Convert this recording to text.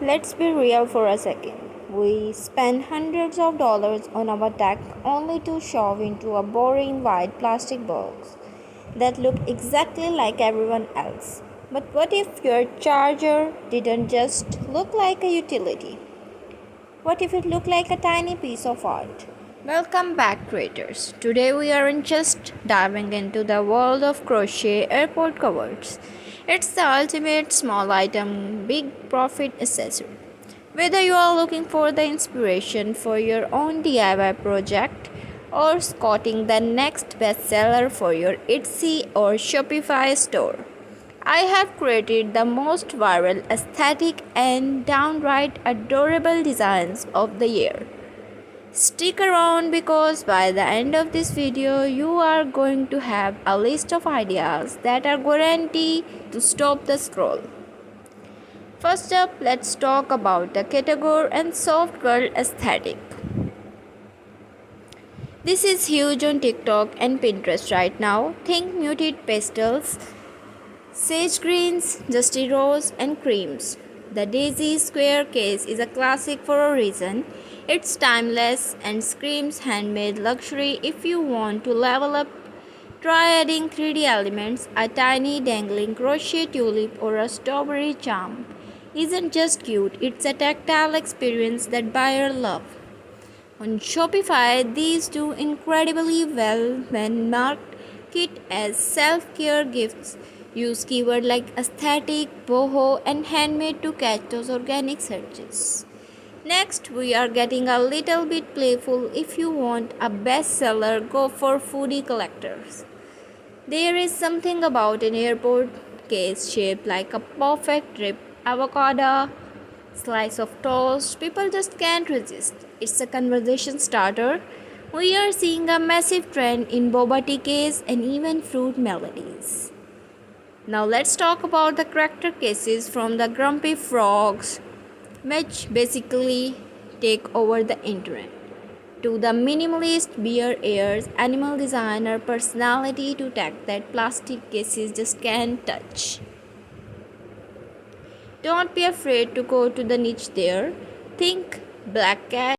Let's be real for a second. We spend hundreds of dollars on our tech only to shove into a boring white plastic box that look exactly like everyone else. But what if your charger didn't just look like a utility? What if it looked like a tiny piece of art? Welcome back, creators. Today we aren't just diving into the world of crochet airport covers. It's the ultimate small item, big profit accessory. Whether you are looking for the inspiration for your own DIY project or scouting the next bestseller for your Etsy or Shopify store, I have created the most viral, aesthetic, and downright adorable designs of the year. Stick around because by the end of this video, you are going to have a list of ideas that are guaranteed to stop the scroll. First up, let's talk about the category and soft girl aesthetic. This is huge on TikTok and Pinterest right now. Think muted pastels, sage greens, dusty rose, and creams. The daisy square case is a classic for a reason. It's timeless and screams handmade luxury. If you want to level up, try adding 3D elements. A tiny dangling crochet tulip or a strawberry charm isn't just cute, it's a tactile experience that buyers love. On Shopify, these do incredibly well when marketed as self-care gifts. Use keywords like aesthetic, boho, and handmade to catch those organic searches. Next, we are getting a little bit playful. If you want a bestseller, go for foodie collectors. There is something about an airport case shaped like a perfect rib avocado slice of toast. People just can't resist. It's a conversation starter. We are seeing a massive trend in boba tea case and even fruit melodies. Now let's talk about the character cases from the Grumpy Frogs, which basically take over the internet, to the minimalist beer ears animal designer personality to tech that plastic cases just can't touch. Don't be afraid to go to the niche there. Think black cat